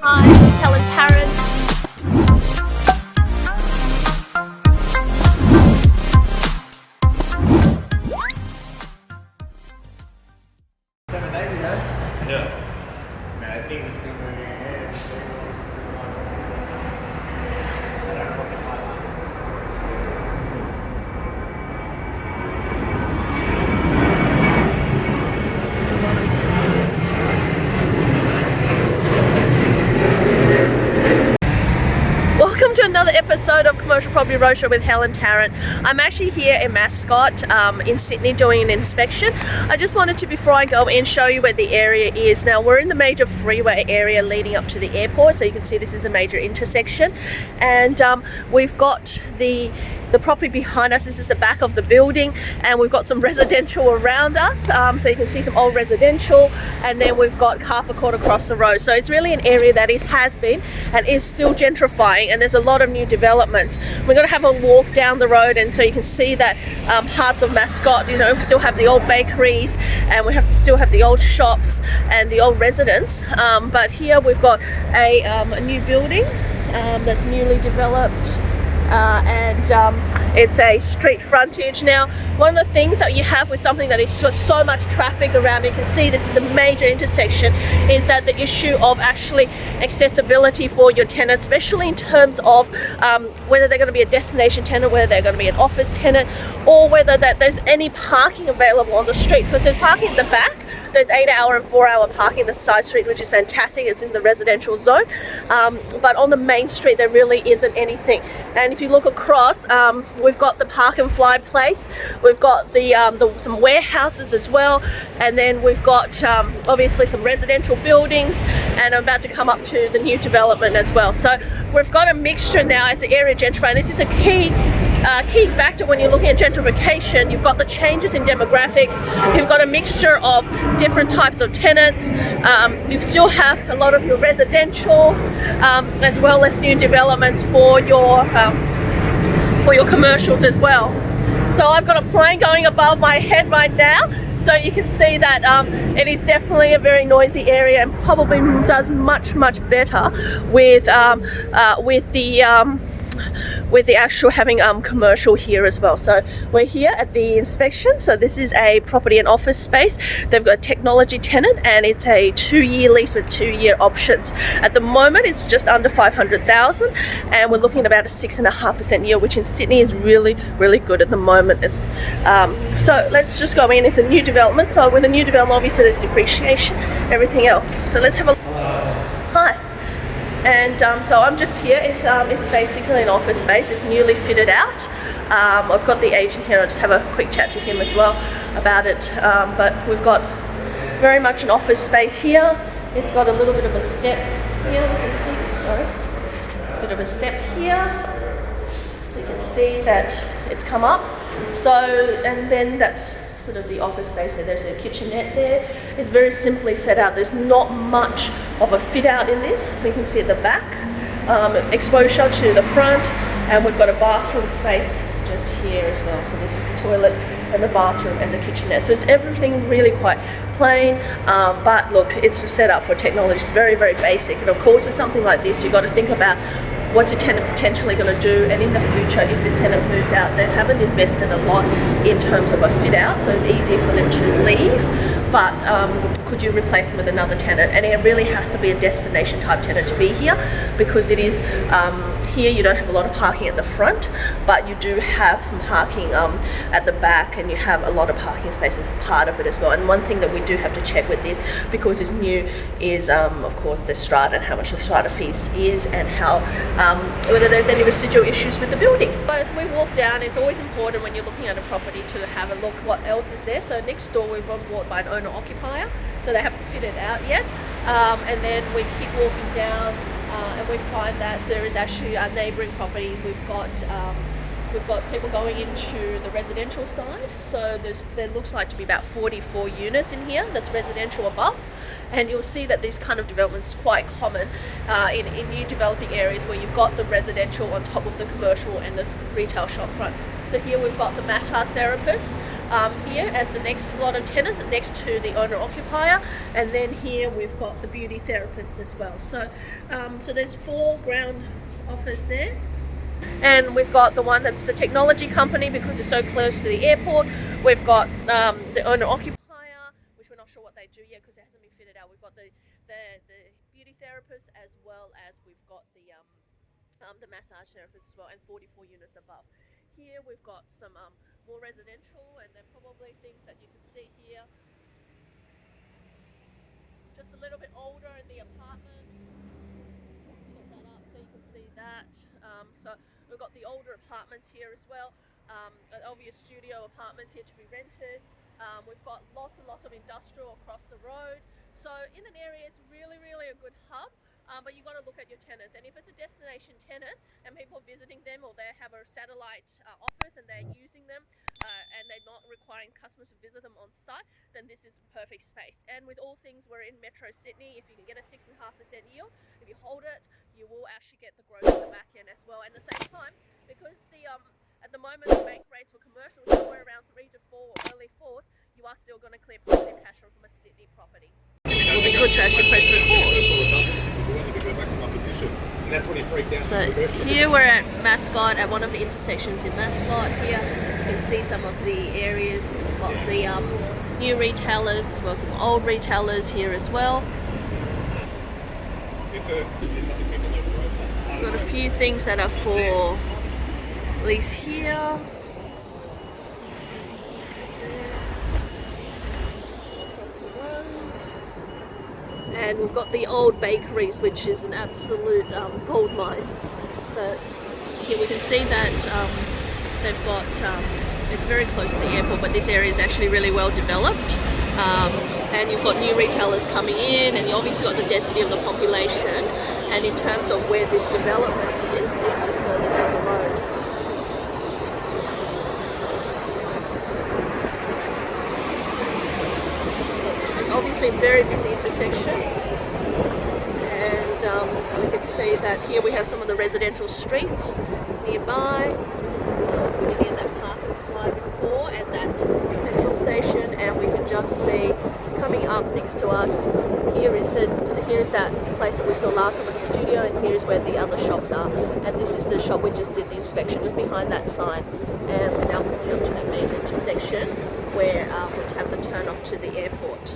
Hi, it's Helen Tarrant. Yeah. Man, things are still moving ahead. I don't know what the highlight Welcome to another episode of Commercial Property Roadshow with Helen Tarrant. I'm actually here in Mascot in Sydney doing an inspection. I just wanted to, before I go in, show you where the area is. Now we're in the major freeway area leading up to the airport, so you can see this is a major intersection, and we've got the property behind us. This is the back of the building, and we've got some residential around us, so you can see some old residential, and then we've got carpet court across the road. So it's really an area that has been and is still gentrifying, and there's a lot of new developments. We're going to have a walk down the road, and so you can see that parts of Mascot, you know, we still have the old bakeries, and we still have the old shops and the old residents, but here we've got a new building that's newly developed, and it's a street frontage. Now, one of the things that you have with something that is so much traffic around, you can see this is a major intersection, is that the issue of actually accessibility for your tenants, especially in terms of whether they're going to be a destination tenant, whether they're going to be an office tenant, or whether that there's any parking available on the street, because there's parking at the back. There's 8-hour and 4-hour parking in the side street, which is fantastic. It's in the residential zone, but on the main street there really isn't anything. And if you look across, we've got the park and fly place, we've got some warehouses as well, and then we've got obviously some residential buildings, and I'm about to come up to the new development as well. So we've got a mixture now as the area gentrifying. This is a key factor when you're looking at gentrification. You've got the changes in demographics, you've got a mixture of different types of tenants, you still have a lot of your residentials, as well as new developments for your commercials as well. So I've got a plane going above my head right now, so you can see that it is definitely a very noisy area, and probably does much better with the actual having commercial here as well. So we're here at the inspection. So this is a property and office space. They've got a technology tenant, and it's a 2-year lease with 2-year options. At the moment it's just under 500,000, and we're looking at about a 6.5% yield, which in Sydney is really good at the moment. So let's just go in. It's a new development, so with a new development obviously there's depreciation, everything else. So let's have a hi. And so I'm just here. It's basically an office space. It's newly fitted out. I've got the agent here. I'll just have a quick chat to him as well about it. But we've got very much an office space here. It's got a little bit of a step here. You can see, sorry, a bit of a step here. You can see that it's come up. So, and then that's sort of the office space there. There's a kitchenette there. It's very simply set out. There's not much of a fit out in this. We can see at the back, exposure to the front, and we've got a bathroom space just here as well. So this is the toilet and the bathroom and the kitchenette. So it's everything really quite plain, but look, it's set up for technology. It's very basic. And of course with something like this, you've got to think about what's a tenant potentially going to do, and in the future if this tenant moves out, they haven't invested a lot in terms of a fit out, so it's easier for them to leave, but could you replace them with another tenant? And it really has to be a destination type tenant to be here, because it is here you don't have a lot of parking at the front, but you do have some parking at the back, and you have a lot of parking spaces part of it as well. And one thing that we do have to check with this, because it's new, is of course the strata and how much the strata fees is, and how whether there's any residual issues with the building. So as we walk down, it's always important when you're looking at a property to have a look what else is there. So next door we've been bought by an owner occupier, so they haven't fitted out yet, and then we keep walking down, and we find that there is actually neighbouring properties. We've got people going into the residential side, so there looks like to be about 44 units in here that's residential above, and you'll see that this kind of development is quite common in new developing areas where you've got the residential on top of the commercial and the retail shop front. So here we've got the massage therapist here as the next lot of tenants next to the owner-occupier, and then here we've got the beauty therapist as well. So, so there's 4 ground office there. And we've got the one that's the technology company because it's so close to the airport. We've got the owner-occupier, which we're not sure what they do yet because it hasn't been fitted out. We've got the beauty therapist, as well as we've got the massage therapist as well, and 44 units above. Here we've got some more residential, and they're probably things that you can see here. Just a little bit older in the apartments. Let's tilt that up so you can see that. So we've got the older apartments here as well. Obvious studio apartments here to be rented. We've got lots and lots of industrial across the road. So in an area, it's really a good hub. But you've got to look at your tenants, and if it's a destination tenant and people are visiting them, or they have a satellite office and they're using them and they're not requiring customers to visit them on site, then this is a perfect space. And with all things, we're in Metro Sydney. If you can get a 6.5% yield, if you hold it, you will actually get the growth at the back end as well. And at the same time, because the at the moment the bank rates for commercial somewhere around 3 to 4 or early 4s, you are still going to clear positive cash flow from a Sydney property. It will be good to actually press record. So here we're at Mascot, at one of the intersections in Mascot. Here you can see some of the areas. We've got the new retailers as well as some old retailers here as well. We've got a few things that are for lease here. And we've got the old bakeries, which is an absolute gold mine. So here we can see that they've got, it's very close to the airport, but this area is actually really well developed. And you've got new retailers coming in, and you obviously got the density of the population. And in terms of where this development is, it's just further down the road. Obviously a very busy intersection, and we can see that here we have some of the residential streets nearby. We can hear that parking fly before and that petrol station, and we can just see coming up next to us, here's that place that we saw last time with the studio, and here's where the other shops are, and this is the shop we just did the inspection, just behind that sign. And we're now pulling up to that major intersection where we have the turn off to the airport.